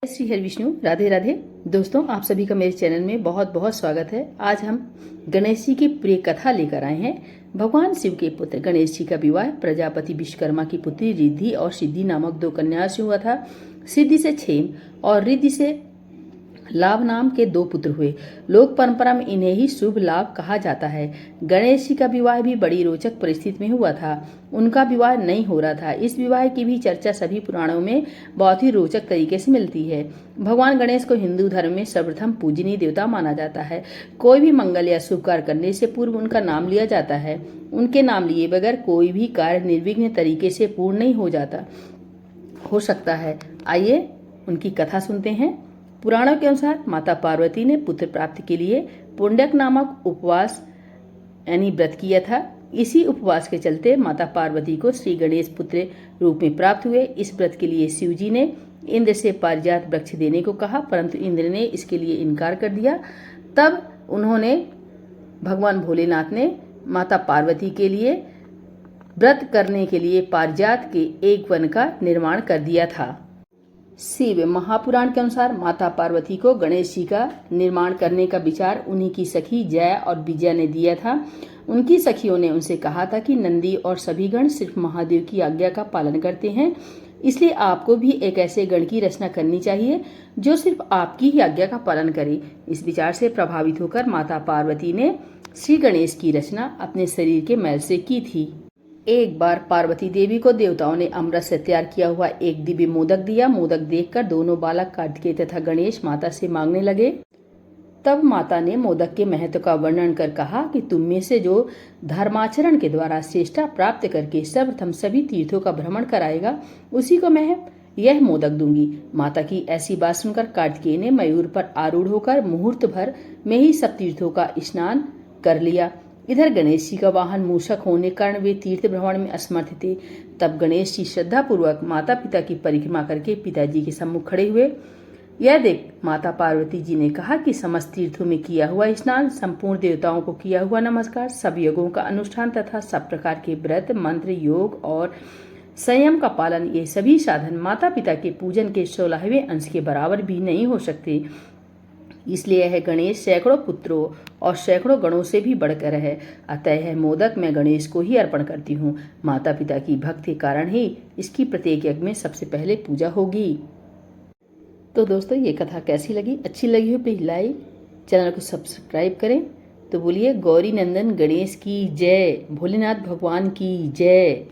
श्री हरि विष्णु, राधे राधे। दोस्तों, आप सभी का मेरे चैनल में बहुत बहुत स्वागत है। आज हम गणेश जी की प्रिय कथा लेकर आए हैं। भगवान शिव के पुत्र गणेश जी का विवाह प्रजापति विश्वकर्मा की पुत्री रिद्धि और सिद्धि नामक दो कन्याओं से हुआ था। सिद्धि से क्षेम और रिद्धि से लाभ नाम के दो पुत्र हुए। लोक परंपरा में इन्हें ही शुभ लाभ कहा जाता है। गणेश जी का विवाह भी बड़ी रोचक परिस्थिति में हुआ था। उनका विवाह नहीं हो रहा था। इस विवाह की भी चर्चा सभी पुराणों में बहुत ही रोचक तरीके से मिलती है। भगवान गणेश को हिंदू धर्म में सर्वप्रथम पूजनीय देवता माना जाता है। कोई भी मंगल या शुभ कार्य करने से पूर्व उनका नाम लिया जाता है। उनके नाम लिए बगैर कोई भी कार्य निर्विघ्न तरीके से पूर्ण नहीं हो सकता है। आइए उनकी कथा सुनते हैं। पुराणों के अनुसार माता पार्वती ने पुत्र प्राप्ति के लिए पुंडक नामक उपवास यानी व्रत किया था। इसी उपवास के चलते माता पार्वती को श्री गणेश पुत्र रूप में प्राप्त हुए। इस व्रत के लिए शिव जी ने इंद्र से पारिजात वृक्ष देने को कहा, परंतु इंद्र ने इसके लिए इनकार कर दिया। तब उन्होंने भगवान भोलेनाथ ने माता पार्वती के लिए व्रत करने के लिए पारिजात के एक वन का निर्माण कर दिया था। शिव महापुराण के अनुसार माता पार्वती को गणेश जी का निर्माण करने का विचार उन्हीं की सखी जया और विजया ने दिया था। उनकी सखियों ने उनसे कहा था कि नंदी और सभी गण सिर्फ महादेव की आज्ञा का पालन करते हैं, इसलिए आपको भी एक ऐसे गण की रचना करनी चाहिए जो सिर्फ आपकी ही आज्ञा का पालन करे। इस विचार से प्रभावित होकर माता पार्वती ने श्री गणेश की रचना अपने शरीर के मैल से की थी। एक बार पार्वती देवी को देवताओं ने अमृत से तैयार किया हुआ एक दिव्य मोदक दिया। मोदक देखकर दोनों बालक कार्तिकेय तथा गणेश माता से मांगने लगे। तब माता ने मोदक के महत्व का वर्णन कर कहा कि तुम में से जो धर्माचरण के द्वारा श्रेष्ठता प्राप्त करके सर्वप्रथम सभी तीर्थों का भ्रमण कराएगा, उसी को मैं यह मोदक दूंगी। माता की ऐसी बात सुनकर कार्तिकेय ने मयूर पर आरूढ़ होकर मुहूर्त भर में ही सब तीर्थों का स्नान कर लिया। इधर गणेश जी का वाहन मूषक होने के कारण वे तीर्थ भ्रमण में असमर्थ थे। तब गणेश जी श्रद्धा पूर्वक माता पिता की परिक्रमा करके पिताजी के सम्मुख खड़े हुए। यह देख माता पार्वती जी ने कहा कि समस्त तीर्थों में किया हुआ स्नान, संपूर्ण देवताओं को किया हुआ नमस्कार, सब यज्ञों का अनुष्ठान तथा सब प्रकार के व्रत मंत्र योग और संयम का पालन, ये सभी साधन माता पिता के पूजन के 16वें अंश के बराबर भी नहीं हो सकते। इसलिए यह गणेश सैकड़ों पुत्रों और सैकड़ों गणों से भी बढ़कर है। अतः यह मोदक मैं गणेश को ही अर्पण करती हूँ। माता पिता की भक्ति के कारण ही इसकी प्रत्येक यज्ञ में सबसे पहले पूजा होगी। तो दोस्तों, ये कथा कैसी लगी? अच्छी लगी हो प्लीज लाइक, चैनल को सब्सक्राइब करें। तो बोलिए गौरी नंदन गणेश की जय, भोलेनाथ भगवान की जय।